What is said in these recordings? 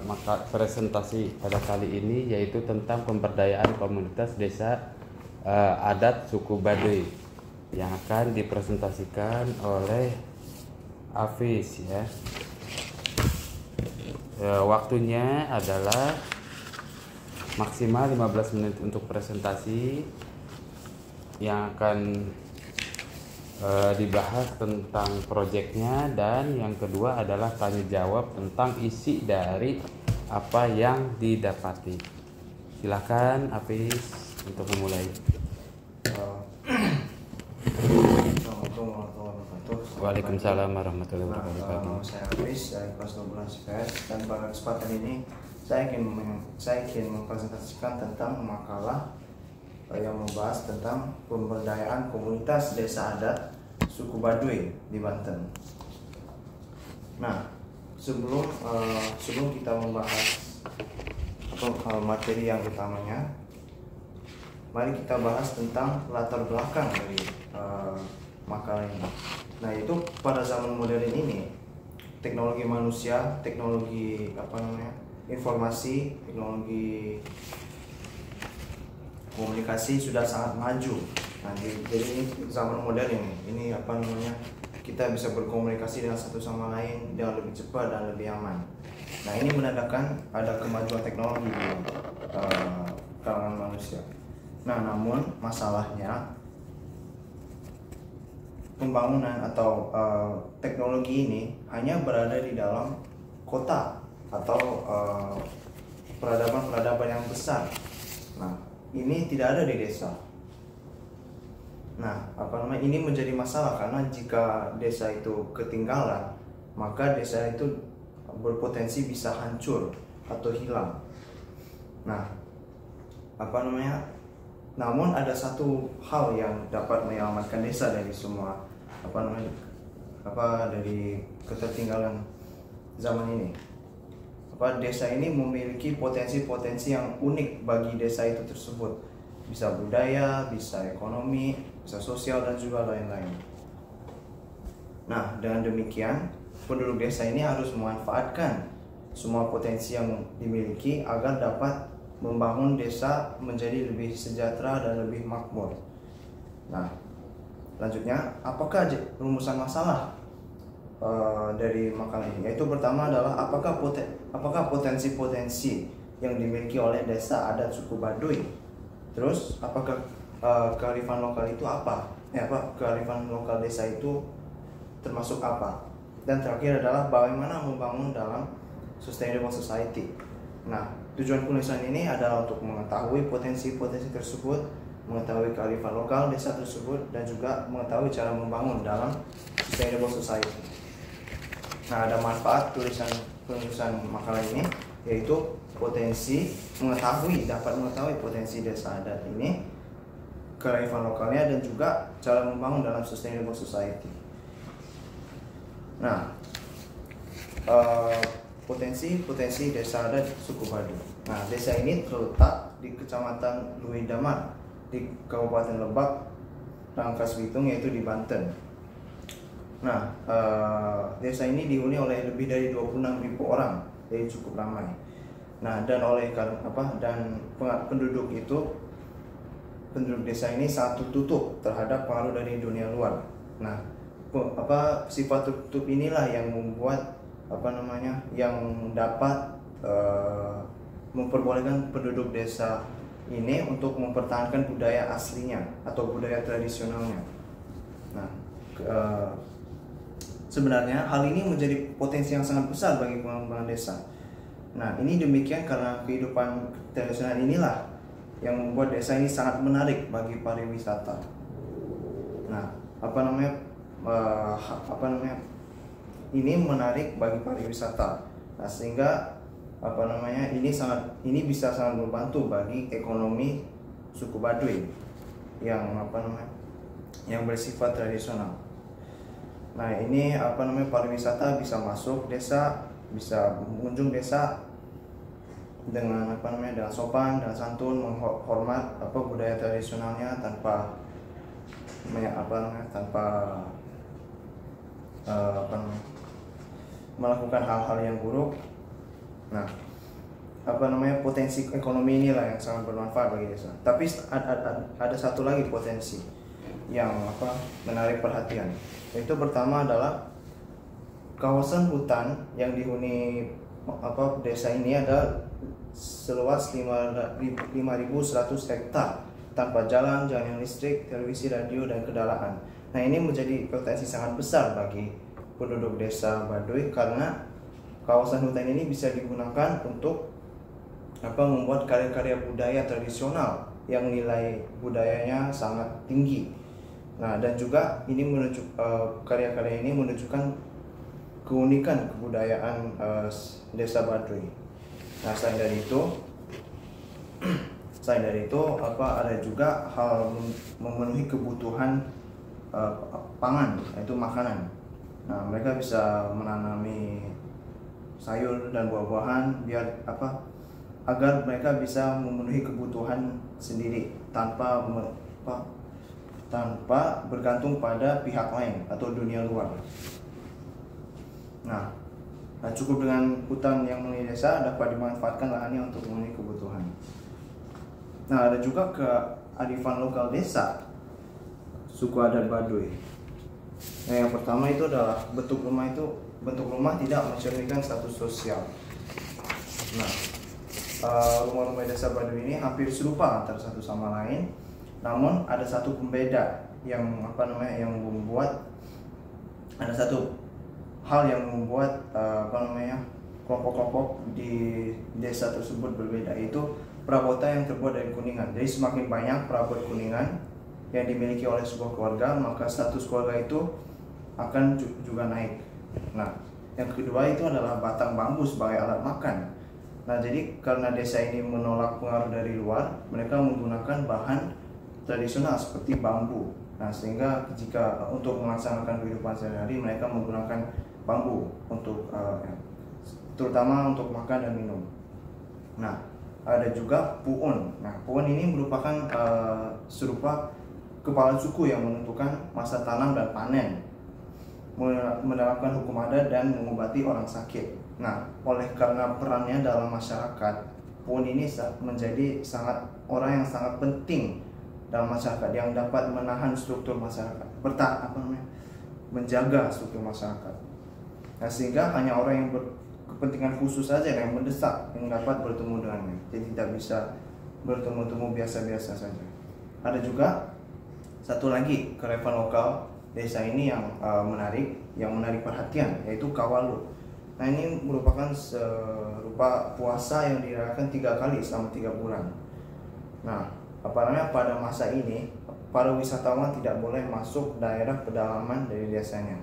Maka presentasi pada kali ini yaitu tentang pemberdayaan komunitas desa adat suku Baduy yang akan dipresentasikan oleh Hafiz ya. Waktunya adalah maksimal 15 menit untuk presentasi yang akan dibahas tentang proyeknya, dan yang kedua adalah tanya jawab tentang isi dari apa yang didapati. Silakan Hafiz untuk memulai. Assalamualaikum warahmatullahi wabarakatuh. Waalaikumsalam warahmatullahi wabarakatuh. Saya Hafiz dari kelas 12 IPS, dan pada kesempatan ini saya ingin mempresentasikan tentang makalah yang membahas tentang pemberdayaan komunitas desa adat suku Baduy di Banten. Nah, sebelum kita membahas materi yang utamanya, mari kita bahas tentang latar belakang dari makalah ini. Nah, itu pada zaman modern ini teknologi manusia, teknologi informasi, teknologi komunikasi sudah sangat maju. Nah, jadi ini zaman modern ini kita bisa berkomunikasi dengan satu sama lain dengan lebih cepat dan lebih aman. Nah, ini menandakan ada kemajuan teknologi di kalangan manusia. Nah, namun masalahnya pembangunan atau teknologi ini hanya berada di dalam kota atau peradaban-peradaban yang besar. Nah, ini tidak ada di desa. Nah, ini menjadi masalah karena jika desa itu ketinggalan, maka desa itu berpotensi bisa hancur atau hilang. Nah, namun ada satu hal yang dapat menyelamatkan desa dari semua dari ketertinggalan zaman ini. Desa ini memiliki potensi-potensi yang unik bagi desa itu tersebut. Bisa budaya, bisa ekonomi, bisa sosial, dan juga lain-lain. Nah, dengan demikian, penduduk desa ini harus memanfaatkan semua potensi yang dimiliki agar dapat membangun desa menjadi lebih sejahtera dan lebih makmur. Nah, selanjutnya, apakah rumusan masalah dari makalah ini? Yaitu pertama adalah apakah potensi-potensi yang dimiliki oleh desa adat suku Baduy. Terus apakah kearifan lokal itu apa? Kearifan lokal desa itu termasuk apa? Dan terakhir adalah bagaimana membangun dalam sustainable society. Nah, tujuan penulisan ini adalah untuk mengetahui potensi-potensi tersebut, mengetahui kearifan lokal desa tersebut, dan juga mengetahui cara membangun dalam sustainable society. Nah, ada manfaat penulisan makalah ini, yaitu dapat mengetahui potensi desa adat ini, kearifan lokalnya, dan juga cara membangun dalam sustainable society. Nah, potensi desa adat suku Baduy. Nah, desa ini terletak di Kecamatan Lui Damar di Kabupaten Lebak, Rangkas Bitung, yaitu di Banten. Nah, desa ini dihuni oleh lebih dari 26.000 orang, jadi cukup ramai. Nah, dan penduduk desa ini sangat tertutup terhadap pengaruh dari dunia luar. Nah, sifat tertutup inilah yang membuat yang dapat memperbolehkan penduduk desa ini untuk mempertahankan budaya aslinya atau budaya tradisionalnya. Nah, sebenarnya hal ini menjadi potensi yang sangat besar bagi pengembangan desa. Nah, ini demikian karena kehidupan tradisional inilah yang membuat desa ini sangat menarik bagi pariwisata. Nah, ini menarik bagi pariwisata. Nah, sehingga ini bisa sangat membantu bagi ekonomi suku Baduy yang bersifat tradisional. Nah, ini pariwisata bisa masuk desa, bisa mengunjung desa dengan dengan sopan dan santun, menghormat budaya tradisionalnya tanpa melakukan hal-hal yang buruk. Nah, potensi ekonomi inilah yang sangat bermanfaat bagi desa. Tapi ada satu lagi potensi yang menarik perhatian. Yaitu pertama adalah kawasan hutan yang dihuni desa ini ada seluas 5.100 hektar tanpa jalan listrik, televisi, radio, dan kendaraan. Nah, ini menjadi potensi sangat besar bagi penduduk desa Baduy karena kawasan hutan ini bisa digunakan untuk membuat karya-karya budaya tradisional yang nilai budayanya sangat tinggi. Nah, dan juga ini karya-karya ini menunjukkan keunikan kebudayaan desa Baduy. Nah, selain dari itu ada juga hal memenuhi kebutuhan pangan, yaitu makanan. Nah, mereka bisa menanami sayur dan buah-buahan agar mereka bisa memenuhi kebutuhan sendiri tanpa bergantung pada pihak lain atau dunia luar. Nah, cukup dengan hutan yang memenuhi desa dapat dimanfaatkan lahannya untuk memenuhi kebutuhan. Nah, ada juga kearifan lokal desa suku adat Baduy. Nah, yang pertama itu adalah bentuk rumah tidak mencerminkan status sosial. Nah, rumah-rumah desa Baduy ini hampir serupa antara satu sama lain, namun ada satu pembeda yang membuat ada satu hal yang membuat kelompok-kelompok di desa tersebut berbeda, yaitu prabota yang terbuat dari kuningan. Jadi semakin banyak perabot kuningan yang dimiliki oleh sebuah keluarga, maka status keluarga itu akan juga naik. Nah, yang kedua itu adalah batang bambu sebagai alat makan. Nah, jadi karena desa ini menolak pengaruh dari luar, mereka menggunakan bahan tradisional seperti bambu. Nah, sehingga jika untuk melaksanakan kehidupan sehari-hari, mereka menggunakan bambu untuk terutama untuk makan dan minum. Nah, ada juga puun. Nah, puun ini merupakan serupa kepala suku yang menentukan masa tanam dan panen, menerapkan hukum adat dan mengobati orang sakit. Nah, karena perannya dalam masyarakat, puun ini menjadi orang yang sangat penting dalam masyarakat, yang dapat menahan struktur masyarakat, menjaga struktur masyarakat. Nah, sehingga hanya orang yang berkepentingan khusus saja yang mendesak yang dapat bertemu dengannya. Jadi tidak bisa bertemu-temu biasa-biasa saja. Ada juga satu lagi kearifan lokal desa ini yang menarik perhatian, yaitu kawalu. Nah, ini merupakan serupa puasa yang dirayakan 3 kali selama 3 bulan. Nah, pada masa ini para wisatawan tidak boleh masuk daerah pedalaman dari desanya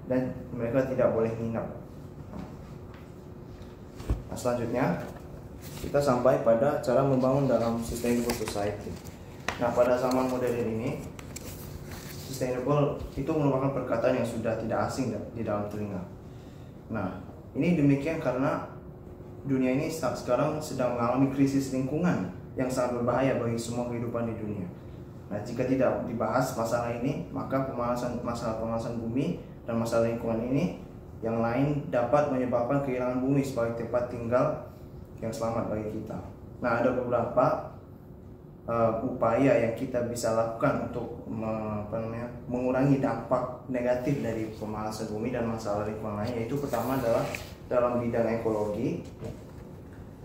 dan mereka tidak boleh nginap. Nah, selanjutnya kita sampai pada cara membangun dalam sustainable society. Nah, pada zaman modern ini sustainable itu merupakan perkataan yang sudah tidak asing di dalam telinga. Nah, ini demikian karena dunia ini sekarang sedang mengalami krisis lingkungan yang sangat berbahaya bagi semua kehidupan di dunia. Nah, jika tidak dibahas masalah ini, maka masalah pemanasan bumi dan masalah lingkungan ini yang lain dapat menyebabkan kehilangan bumi sebagai tempat tinggal yang selamat bagi kita. Nah, ada beberapa upaya yang kita bisa lakukan untuk mengurangi dampak negatif dari pemanasan bumi dan masalah lingkungan lain, yaitu pertama adalah dalam bidang ekologi.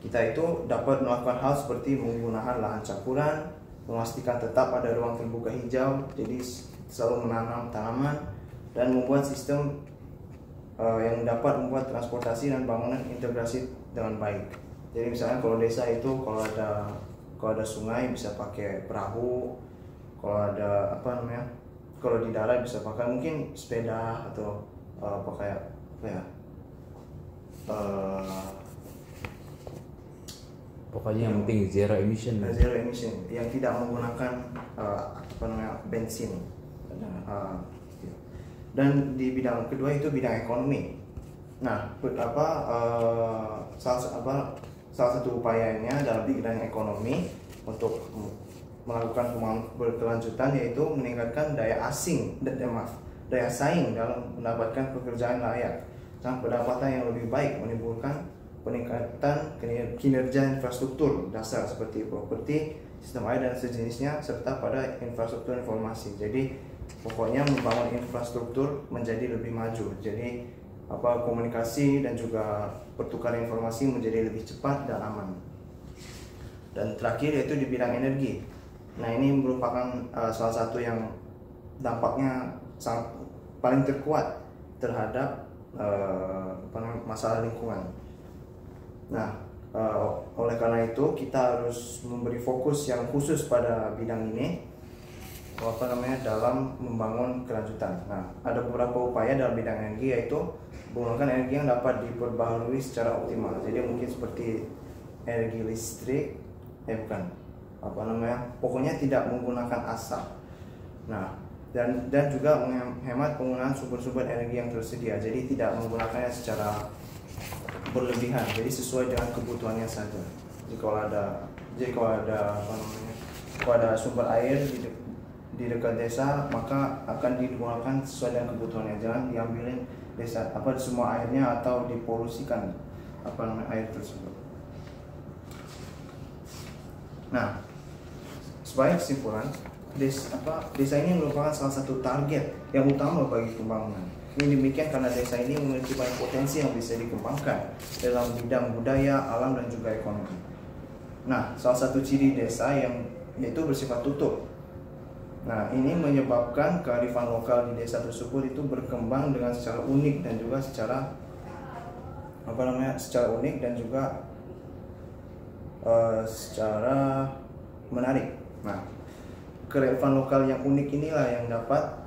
Kita itu dapat melakukan hal seperti menggunakan lahan campuran, memastikan tetap ada ruang terbuka hijau, jadi selalu menanam tanaman, dan membuat sistem yang dapat membuat transportasi dan bangunan integrasi dengan baik. Jadi misalnya kalau desa itu kalau ada sungai bisa pakai perahu, kalau di darat bisa pakai mungkin sepeda atau pokoknya yang penting zero emission yang tidak menggunakan bensin. Dan di bidang kedua itu bidang ekonomi. Nah, salah satu upayanya dalam bidang ekonomi untuk melakukan pembangunan berkelanjutan yaitu meningkatkan daya saing dalam mendapatkan pekerjaan layak. pendapatan yang lebih baik, menimbulkan peningkatan kinerja infrastruktur dasar seperti properti, sistem air dan sejenisnya, serta pada infrastruktur informasi. Jadi pokoknya membangun infrastruktur menjadi lebih maju. Jadi komunikasi dan juga pertukaran informasi menjadi lebih cepat dan aman. Dan terakhir yaitu di bidang energi. Nah, ini merupakan salah satu yang dampaknya sangat paling terkuat terhadap masalah lingkungan. Nah, oleh karena itu kita harus memberi fokus yang khusus pada bidang ini dalam membangun kelanjutan. Nah, ada beberapa upaya dalam bidang energi, yaitu menggunakan energi yang dapat diperbaharui secara optimal. Jadi mungkin seperti energi listrik, pokoknya tidak menggunakan asap. Nah, dan juga menghemat penggunaan sumber-sumber energi yang tersedia. Jadi tidak menggunakannya secara berlebihan. Jadi sesuai dengan kebutuhannya saja. Kalau ada sumber air di dekat desa, maka akan digunakan sesuai dengan kebutuhannya. Jangan diambilin semua airnya atau dipolusikan air tersebut. Nah, sebagai kesimpulan, desa ini merupakan salah satu target yang utama bagi pembangunan. Ini demikian karena desa ini memiliki banyak potensi yang bisa dikembangkan dalam bidang budaya, alam, dan juga ekonomi. Nah, salah satu ciri desa yaitu bersifat tutup. Nah, ini menyebabkan kearifan lokal di desa tersebut itu berkembang dengan secara unik dan juga secara secara menarik. Nah, kearifan lokal yang unik inilah yang dapat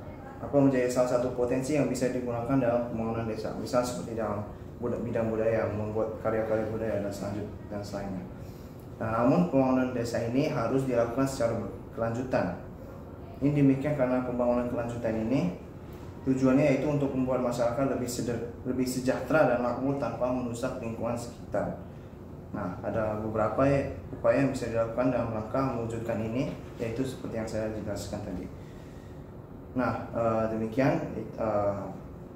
menjadi salah satu potensi yang bisa digunakan dalam pembangunan desa. Misal seperti dalam bidang budaya, membuat karya-karya budaya dan selainnya. Nah, namun pembangunan desa ini harus dilakukan secara berkelanjutan. Ini demikian karena pembangunan kelanjutan ini tujuannya yaitu untuk membuat masyarakat lebih sejahtera dan makmur tanpa merusak lingkungan sekitar. Nah, ada beberapa upaya yang bisa dilakukan dalam rangka mewujudkan ini, yaitu seperti yang saya jelaskan tadi. Nah, demikian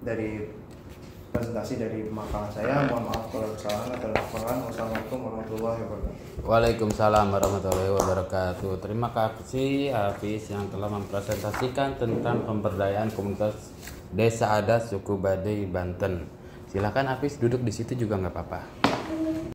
dari presentasi dari makalah saya. Mohon maaf kalau kesalahan atau kekurangan. Wassalamualaikum warahmatullahi wabarakatuh. Waalaikumsalam warahmatullahi wabarakatuh. Terima kasih Hafiz yang telah mempresentasikan tentang pemberdayaan komunitas Desa Adat Suku Baduy Banten. Silakan Hafiz duduk di situ juga nggak apa-apa.